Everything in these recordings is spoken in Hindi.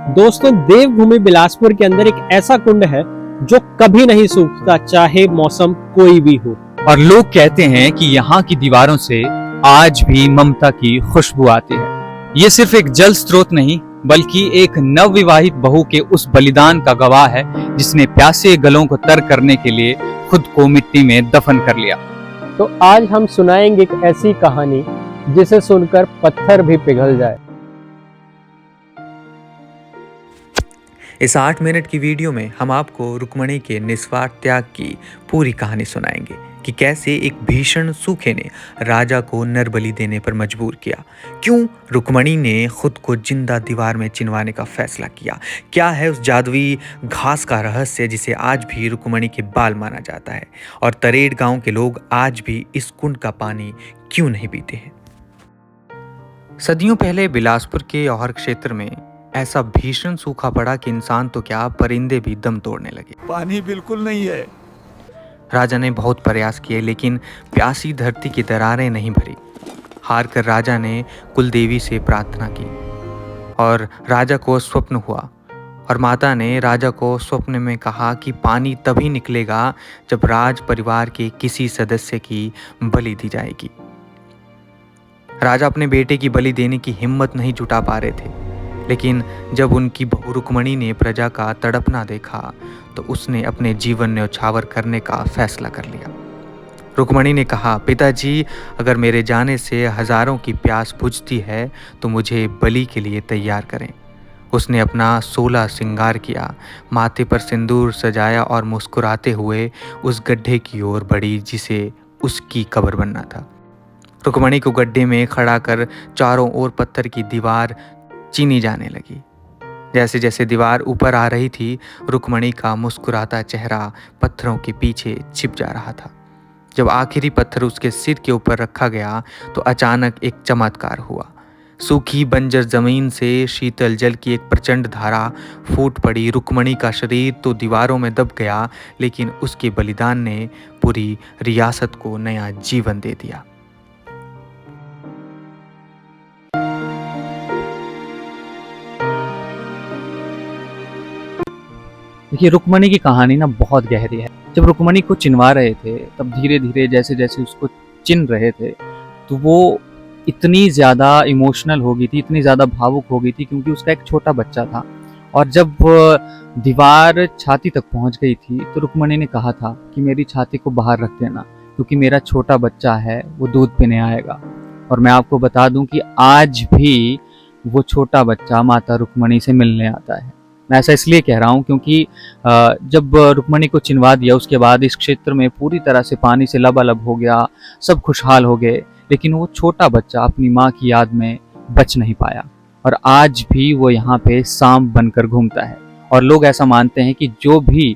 दोस्तों, देवभूमि बिलासपुर के अंदर एक ऐसा कुंड है जो कभी नहीं सूखता, चाहे मौसम कोई भी हो। और लोग कहते हैं कि यहाँ की दीवारों से आज भी ममता की खुशबू आती है। ये सिर्फ एक जल स्रोत नहीं, बल्कि एक नवविवाहित बहू के उस बलिदान का गवाह है जिसने प्यासे गलों को तर करने के लिए खुद को मिट्टी में दफन कर लिया। तो आज हम सुनाएंगे एक ऐसी कहानी जिसे सुनकर पत्थर भी पिघल जाए। इस 8 मिनट की वीडियो में हम आपको रुक्मणी के निस्वार्थ त्याग की पूरी कहानी सुनाएंगे कि कैसे एक भीषण सूखे ने राजा को नरबलि देने पर मजबूर किया, क्यों रुक्मणी ने खुद को जिंदा दीवार में चिनवाने का फैसला किया, क्या है उस जादुई घास का रहस्य जिसे आज भी रुक्मणी के बाल माना जाता है, और तरेड़ गांव के लोग आज भी इस कुंड का पानी क्यों नहीं पीते हैं। सदियों पहले बिलासपुर के औहर क्षेत्र में ऐसा भीषण सूखा पड़ा कि इंसान तो क्या, परिंदे भी दम तोड़ने लगे। पानी बिल्कुल नहीं है। राजा ने बहुत प्रयास किए, लेकिन प्यासी धरती की दरारें नहीं भरी। हार कर राजा ने कुलदेवी से प्रार्थना की और राजा को स्वप्न हुआ, और माता ने राजा को स्वप्न में कहा कि पानी तभी निकलेगा जब राज परिवार के किसी सदस्य की बलि दी जाएगी। राजा अपने बेटे की बलि देने की हिम्मत नहीं जुटा पा रहे थे, लेकिन जब उनकी बहू रुक्मणी ने प्रजा का तड़पना देखा तो उसने अपने जीवन न्यौछावर करने का फैसला कर लिया। रुक्मणी ने कहा, पिताजी, अगर मेरे जाने से हजारों की प्यास बुझती है तो मुझे बलि के लिए तैयार करें। उसने अपना 16 श्रृंगार किया, माथे पर सिंदूर सजाया और मुस्कुराते हुए उस गड्ढे की ओर बढ़ी जिसे उसकी कब्र बनना था। रुक्मणी को गड्ढे में खड़ा कर चारों ओर पत्थर की दीवार चीनी जाने लगी। जैसे जैसे दीवार ऊपर आ रही थी, रुक्मणी का मुस्कुराता चेहरा पत्थरों के पीछे छिप जा रहा था। जब आखिरी पत्थर उसके सिर के ऊपर रखा गया तो अचानक एक चमत्कार हुआ। सूखी बंजर जमीन से शीतल जल की एक प्रचंड धारा फूट पड़ी। रुक्मणी का शरीर तो दीवारों में दब गया, लेकिन उसके बलिदान ने पूरी रियासत को नया जीवन दे दिया। देखिए, रुक्मणी की कहानी ना बहुत गहरी है। जब रुक्मणी को चिनवा रहे थे, तब धीरे धीरे जैसे जैसे उसको चिन रहे थे तो वो इतनी ज़्यादा इमोशनल हो गई थी, इतनी ज़्यादा भावुक हो गई थी, क्योंकि उसका एक छोटा बच्चा था। और जब दीवार छाती तक पहुंच गई थी तो रुक्मणी ने कहा था कि मेरी छाती को बाहर रख देना, क्योंकि मेरा छोटा बच्चा है, वो दूध पीने आएगा। और मैं आपको बता दूं कि आज भी वो छोटा बच्चा माता रुक्मणी से मिलने आता है। मैं ऐसा इसलिए कह रहा हूँ क्योंकि जब रुक्मणी को चिनवा दिया, उसके बाद इस क्षेत्र में पूरी तरह से पानी से लबालब हो गया, सब खुशहाल हो गए, लेकिन वो छोटा बच्चा अपनी माँ की याद में बच नहीं पाया। और आज भी वो यहाँ पे सांप बनकर घूमता है, और लोग ऐसा मानते हैं कि जो भी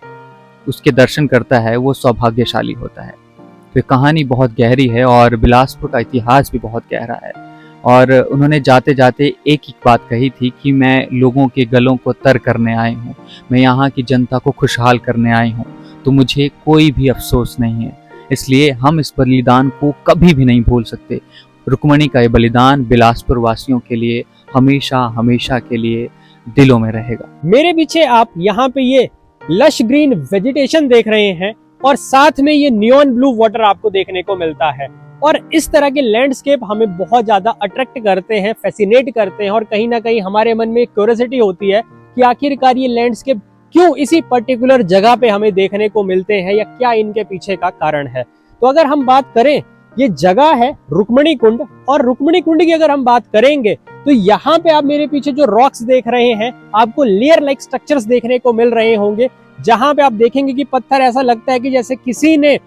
उसके दर्शन करता है वो सौभाग्यशाली होता है। तो ये कहानी बहुत गहरी है और बिलासपुर का इतिहास भी बहुत गहरा है। और उन्होंने जाते जाते एक ही बात कही थी कि मैं लोगों के गलों को तर करने आई हूँ, मैं यहाँ की जनता को खुशहाल करने आई हूँ, तो मुझे कोई भी अफसोस नहीं है। इसलिए हम इस बलिदान को कभी भी नहीं भूल सकते। रुक्मणी का ये बलिदान बिलासपुर वासियों के लिए हमेशा हमेशा के लिए दिलों में रहेगा। मेरे पीछे आप यहाँ पे ये लश ग्रीन वेजिटेशन देख रहे हैं, और साथ में ये नियॉन ब्लू वाटर आपको देखने को मिलता है। और इस तरह के लैंडस्केप हमें बहुत ज्यादा अट्रैक्ट करते हैं, फैसिनेट करते हैं, और कहीं ना कहीं हमारे मन में एक क्यूरियोसिटी होती है कि आखिरकार ये लैंडस्केप क्यों इसी पर्टिकुलर जगह पे हमें देखने को मिलते हैं, या क्या इनके पीछे का कारण है। तो अगर हम बात करें, ये जगह है रुक्मणी कुंड, और रुक्मणी कुंड की अगर हम बात करेंगे तो यहाँ पे आप मेरे पीछे जो रॉक्स देख रहे हैं, आपको लेयर लाइक स्ट्रक्चर्स देखने को मिल रहे होंगे, जहां पे आप देखेंगे कि पत्थर ऐसा लगता है कि जैसे किसी ने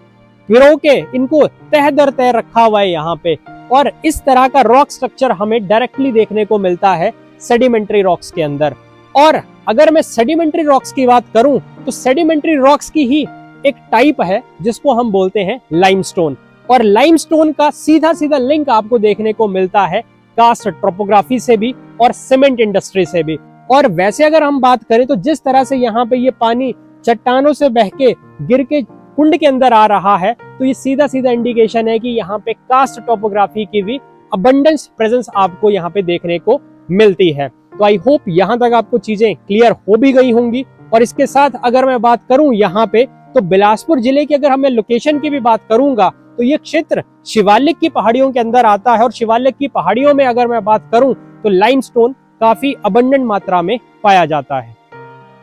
पिरो के इनको तह दर तह रखा हुआ है यहाँ पे। और इस तरह का रॉक स्ट्रक्चर हमें डायरेक्टली देखने को मिलता है सेडिमेंट्री रॉक्स के अंदर। और अगर मैं सेडिमेंट्री रॉक्स की बात करूं तो सेडिमेंट्री रॉक्स की ही एक टाइप है जिसको हम बोलते हैं लाइमस्टोन। और लाइमस्टोन का सीधा सीधा लिंक आपको देखने को मिलता है कास्ट टोपोग्राफी से भी और सीमेंट इंडस्ट्री से भी। और वैसे अगर हम बात करें तो जिस तरह से यहाँ पे ये पानी चट्टानों से बह के गिर के कुंड के अंदर आ रहा है, तो ये सीधा सीधा इंडिकेशन है कि यहाँ पे कास्ट टोपोग्राफी की भी अबंडेंस प्रेजेंस आपको यहाँ पे देखने को मिलती है। तो आई होप यहाँ तक आपको चीजें क्लियर हो भी गई होंगी। और इसके साथ अगर मैं बात करूं यहाँ पे, तो बिलासपुर जिले की अगर हमें लोकेशन की भी बात करूंगा तो ये क्षेत्र शिवालिक की पहाड़ियों के अंदर आता है। और शिवालिक की पहाड़ियों में अगर मैं बात करूं तो लाइमस्टोन काफी अबंडेंट मात्रा में पाया जाता है।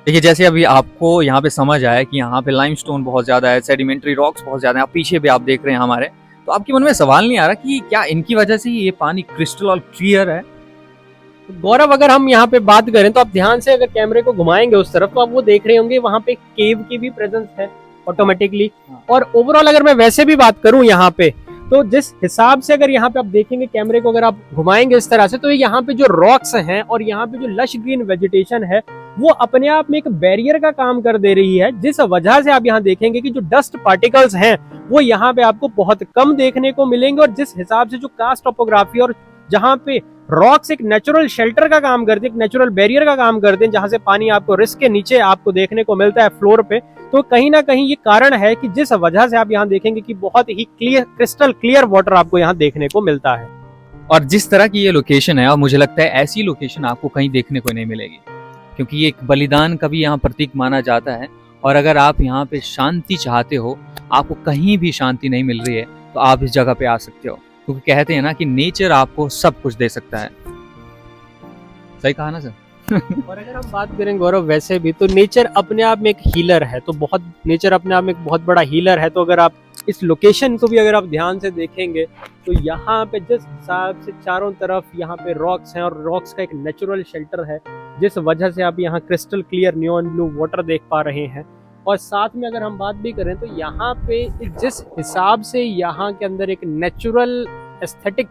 देखिए, जैसे अभी आपको यहाँ पे समझ आया कि यहाँ पे लाइमस्टोन बहुत ज्यादा है, सेडिमेंट्री रॉक्स बहुत ज्यादा है, आप पीछे भी आप देख रहे हैं हमारे, तो आपके मन में सवाल नहीं आ रहा कि क्या इनकी वजह से ये पानी क्रिस्टल और क्लियर है? तो गौरव, अगर हम यहाँ पे बात करें तो आप ध्यान से अगर कैमरे को घुमाएंगे उस तरफ तो आप वो देख रहे होंगे वहां पे केव की भी प्रेजेंस है ऑटोमेटिकली। और ओवरऑल अगर मैं वैसे भी बात करूं यहाँ पे, तो जिस हिसाब से अगर यहाँ पे आप देखेंगे कैमरे को, अगर आप घुमाएंगे इस तरह से, तो यहाँ पे जो रॉक्स हैं और यहाँ पे जो लश ग्रीन वेजिटेशन है वो अपने आप में एक बैरियर का काम कर दे रही है, जिस वजह से आप यहाँ देखेंगे कि जो डस्ट पार्टिकल्स हैं वो यहाँ पे आपको बहुत कम देखने को मिलेंगे। और जिस हिसाब से जो कास्ट टोपोग्राफी और जहाँ पे रॉक्स एक नेचुरल शेल्टर का काम करते हैं, एक नेचुरल बैरियर का काम करते हैं, जहां से पानी आपको रिस्क के नीचे आपको देखने को मिलता है फ्लोर पे, तो कहीं ना कहीं ये कारण है कि जिस वजह से आप यहाँ देखेंगे कि बहुत ही क्लियर, क्रिस्टल क्लियर वाटर आपको यहाँ देखने को मिलता है। और जिस तरह की ये लोकेशन है, और मुझे लगता है ऐसी लोकेशन आपको कहीं देखने को नहीं मिलेगी, क्योंकि ये एक बलिदान का भी यहाँ प्रतीक माना जाता है। और अगर आप यहाँ पे शांति चाहते हो, आपको कहीं भी शांति नहीं मिल रही है, तो आप इस जगह पे आ सकते हो, क्योंकि कहते हैं ना कि नेचर आपको सब कुछ दे सकता है। सही कहा ना सर? और अगर हम बात करें गौरव वैसे भी, तो नेचर अपने आप में एक हीलर है, तो नेचर अपने आप में एक बहुत बड़ा हीलर है। तो अगर आप इस लोकेशन को भी अगर आप ध्यान से देखेंगे तो यहाँ पे जिस हिसाब से चारों तरफ यहाँ पे रॉक्स हैं और रॉक्स का एक नेचुरल शेल्टर है, जिस वजह से आप यहाँ crystal clear neon blue water देख पा रहे हैं। और साथ में अगर हम बात भी करें तो यहाँ पे जिस हिसाब से यहाँ के अंदर एक नेचुरल एस्थेटिक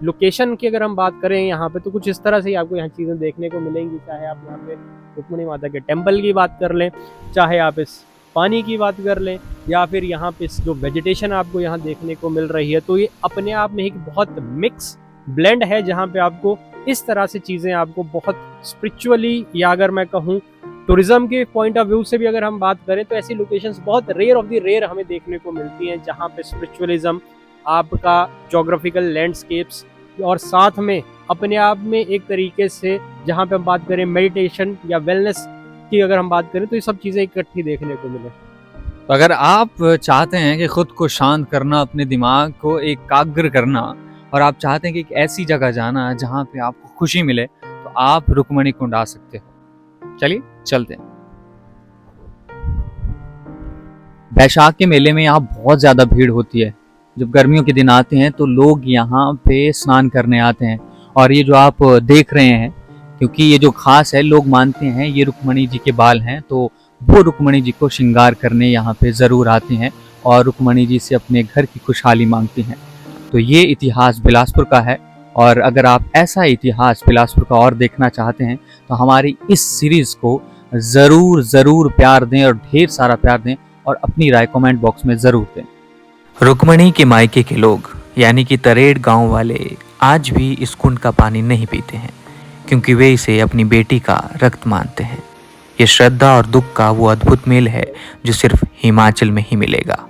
लोकेशन की अगर हम बात करें यहाँ पे, तो कुछ इस तरह से ही आपको यहाँ चीज़ें देखने को मिलेंगी। चाहे आप यहाँ पे रुक्मिणी माता के टेम्पल की बात कर लें, चाहे आप इस पानी की बात कर लें, या फिर यहाँ पे जो वेजिटेशन आपको यहाँ देखने को मिल रही है, तो ये अपने आप में एक बहुत मिक्स ब्लेंड है, जहाँ पे आपको इस तरह से चीज़ें आपको बहुत स्पिरिचुअली, या अगर मैं कहूँ टूरिज्म के पॉइंट ऑफ व्यू से भी अगर हम बात करें, तो ऐसी लोकेशंस बहुत रेयर ऑफ द रेयर हमें देखने को मिलती हैं, जहाँ पे स्पिरिचुअलिज्म, आपका जोग्राफिकल लैंडस्केप्स, और साथ में अपने आप में एक तरीके से जहाँ पे हम बात करें मेडिटेशन या वेलनेस की अगर हम बात करें, तो ये सब चीज़ें इकट्ठी देखने को मिले। तो अगर आप चाहते हैं कि खुद को शांत करना, अपने दिमाग को एकाग्र करना, और आप चाहते हैं कि एक ऐसी जगह जाना जहाँ पे आपको खुशी मिले, तो आप रुक्मिणी कुंड आ सकते हो। चलिए चलते हैं। बैशाख के मेले में यहाँ बहुत ज़्यादा भीड़ होती है। जब गर्मियों के दिन आते हैं तो लोग यहाँ पे स्नान करने आते हैं। और ये जो आप देख रहे हैं, क्योंकि ये जो खास है, लोग मानते हैं ये रुक्मिणी जी के बाल हैं, तो वो रुक्मिणी जी को श्रृंगार करने यहाँ पे ज़रूर आते हैं और रुक्मिणी जी से अपने घर की खुशहाली मांगते हैं। तो ये इतिहास बिलासपुर का है। और अगर आप ऐसा इतिहास बिलासपुर का और देखना चाहते हैं तो हमारी इस सीरीज़ को ज़रूर प्यार दें, और ढेर सारा प्यार दें, और अपनी राय कमेंट बॉक्स में ज़रूर दें। रुक्मिणी के मायके के लोग यानी कि तरेड़ गांव वाले आज भी इस कुंड का पानी नहीं पीते हैं, क्योंकि वे इसे अपनी बेटी का रक्त मानते हैं। ये श्रद्धा और दुख का वो अद्भुत मेल है जो सिर्फ हिमाचल में ही मिलेगा।